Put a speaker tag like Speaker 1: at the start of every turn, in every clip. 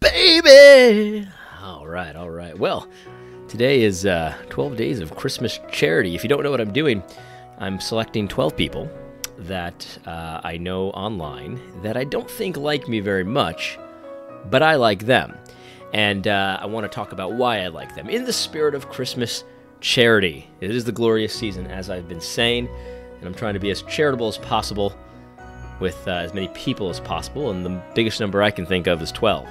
Speaker 1: Baby! All right. Well, today is 12 days of Christmas charity. If you don't know what I'm doing, I'm selecting 12 people that I know online that I don't think like me very much, but I like them. And I want to talk about why I like them. In the spirit of Christmas charity. It is the glorious season, as I've been saying, and I'm trying to be as charitable as possible with as many people as possible, and the biggest number I can think of is 12.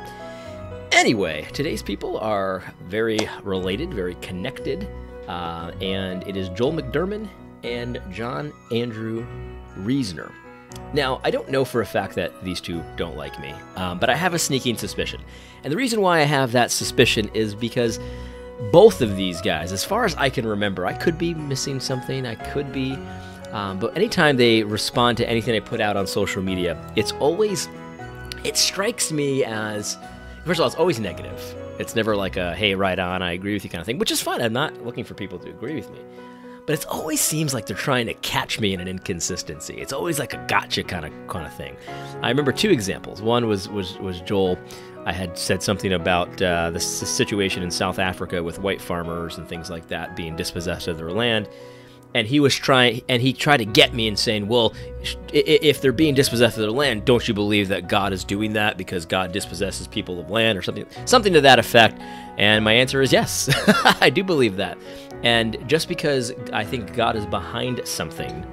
Speaker 1: Anyway, today's people are very related, very connected, and it is Joel McDurmon and John Andrew Reasnor. Now, I don't know for a fact that these two don't like me, but I have a sneaking suspicion. And the reason why I have that suspicion is because both of these guys, as far as I can remember, I could be missing something, but anytime they respond to anything I put out on social media, it strikes me as, first of all, it's always negative. It's never like a, hey, right on, I agree with you kind of thing, which is fine. I'm not looking for people to agree with me. But it always seems like they're trying to catch me in an inconsistency. It's always like a gotcha kind of thing. I remember two examples. One was Joel. I had said something about the situation in South Africa with white farmers and things like that being dispossessed of their land. And he tried to get me and saying, well, if they're being dispossessed of their land, don't you believe that God is doing that because God dispossesses people of land or something to that effect? And my answer is yes, I do believe that. And just because I think God is behind something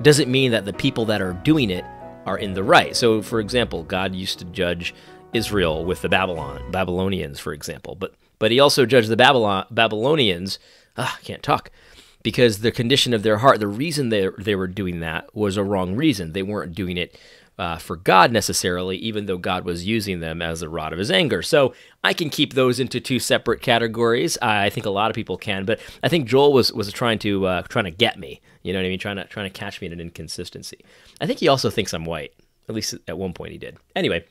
Speaker 1: doesn't mean that the people that are doing it are in the right. So, for example, God used to judge Israel with the Babylonians, for example. But he also judged the Babylonians, I can't talk, because the condition of their heart, the reason they were doing that was a wrong reason. They weren't doing it for God necessarily, even though God was using them as a rod of his anger. So I can keep those into two separate categories. I think a lot of people can, but I think Joel was trying to get me. You know what I mean? Trying to catch me in an inconsistency. I think he also thinks I'm white. At least at one point he did. Anyway,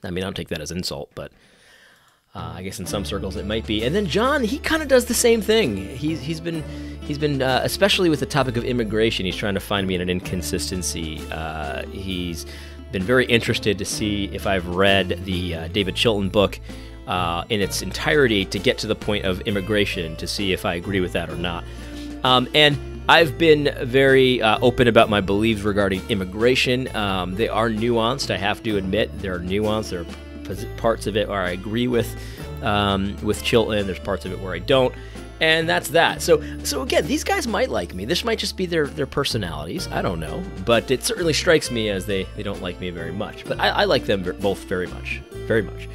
Speaker 1: I mean, I don't take that as insult, but I guess in some circles it might be. And then John, he kind of does the same thing. He's been especially with the topic of immigration, he's trying to find me in an inconsistency. He's been very interested to see if I've read the David Chilton book in its entirety to get to the point of immigration to see if I agree with that or not. And I've been very open about my beliefs regarding immigration. They are nuanced, I have to admit. There are nuanced. There are parts of it where I agree with Chilton. There's parts of it where I don't. And that's that. So again, these guys might like me. This might just be their personalities. I don't know. But it certainly strikes me as they don't like me very much. But I like them both very much. Very much.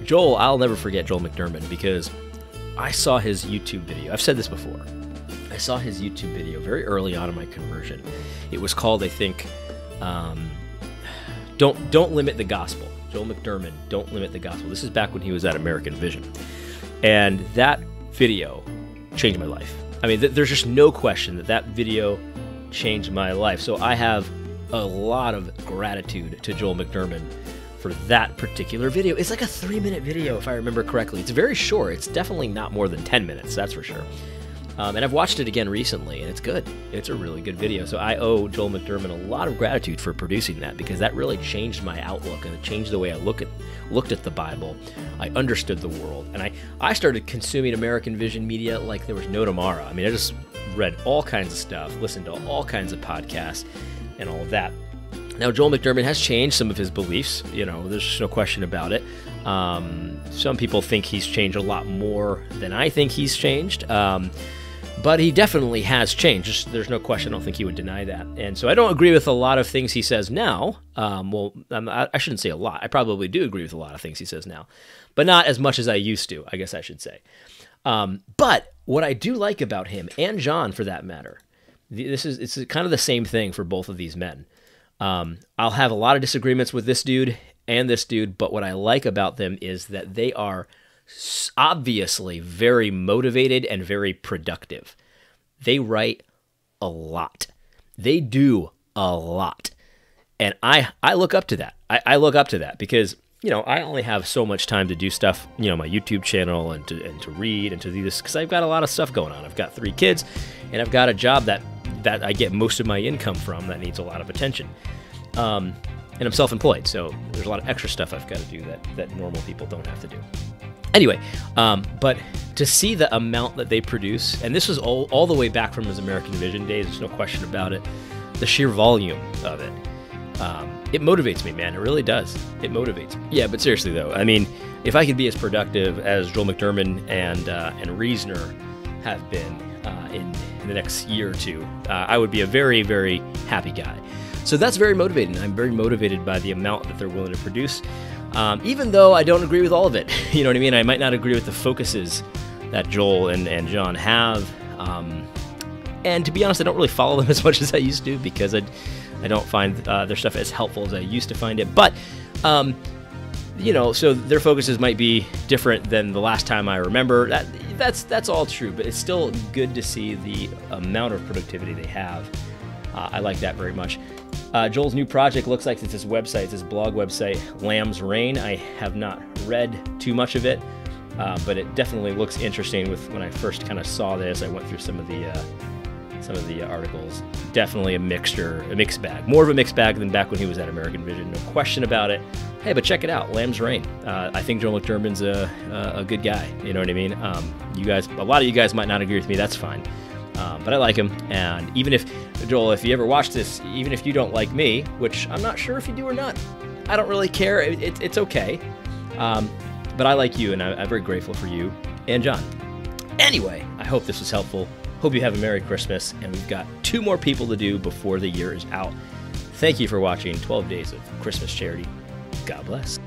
Speaker 1: Joel, I'll never forget Joel McDurmon because I saw his YouTube video. I've said this before. I saw his YouTube video very early on in my conversion. It was called, I think, Don't Limit the Gospel. Joel McDurmon, Don't Limit the Gospel. This is back when he was at American Vision. And that video changed my life. I mean, there's just no question that video changed my life. So I have a lot of gratitude to Joel McDurmon for that particular video. It's like a 3-minute video, if I remember correctly. It's very short. It's definitely not more than 10 minutes, that's for sure. And I've watched it again recently, and it's good. It's a really good video. So I owe Joel McDurmon a lot of gratitude for producing that because that really changed my outlook and it changed the way I looked at the Bible. I understood the world, and I started consuming American Vision media like there was no tomorrow. I mean, I just read all kinds of stuff, listened to all kinds of podcasts, and all of that. Now, Joel McDurmon has changed some of his beliefs. You know, there's no question about it. Some people think he's changed a lot more than I think he's changed. But he definitely has changed. There's no question. I don't think he would deny that. And so I don't agree with a lot of things he says now. I shouldn't say a lot. I probably do agree with a lot of things he says now. But not as much as I used to, I guess I should say. But what I do like about him, and John for that matter, it's kind of the same thing for both of these men. I'll have a lot of disagreements with this dude and this dude, but what I like about them is that they are obviously very motivated and very productive. They write a lot. They do a lot. And I look up to that. I look up to that because, you know, I only have so much time to do stuff, you know, my YouTube channel and to read and to do this because I've got a lot of stuff going on. I've got 3 kids and I've got a job that I get most of my income from that needs a lot of attention. And I'm self-employed, so there's a lot of extra stuff I've got to do that normal people don't have to do. Anyway, but to see the amount that they produce, and this was all the way back from his American Vision days, there's no question about it, the sheer volume of it, it motivates me, man. It really does. It motivates me. Yeah, but seriously, though, I mean, if I could be as productive as Joel McDurmon and Reasnor have been in the next year or two, I would be a very, very happy guy. So that's very motivating. I'm very motivated by the amount that they're willing to produce, even though I don't agree with all of it. You know what I mean? I might not agree with the focuses that Joel and John have. And to be honest, I don't really follow them as much as I used to because I don't find their stuff as helpful as I used to find it. But, you know, so their focuses might be different than the last time I remember. That's all true, but it's still good to see the amount of productivity they have. I like that very much. Joel's new project looks like it's his website, it's his blog website, Lamb's Reign. I have not read too much of it, but it definitely looks interesting. When I first kind of saw this, I went through some of the articles. Definitely a mixed bag. More of a mixed bag than back when he was at American Vision, no question about it. Hey, but check it out, Lamb's Reign. I think Joel McDurmon's a good guy. You know what I mean? A lot of you guys might not agree with me. That's fine. But I like him, and even if, Joel, if you ever watch this, even if you don't like me, which I'm not sure if you do or not, I don't really care, it's okay, but I like you, and I'm very grateful for you and John. Anyway, I hope this was helpful. Hope you have a Merry Christmas, and we've got 2 more people to do before the year is out. Thank you for watching 12 Days of Christmas Charity. God bless.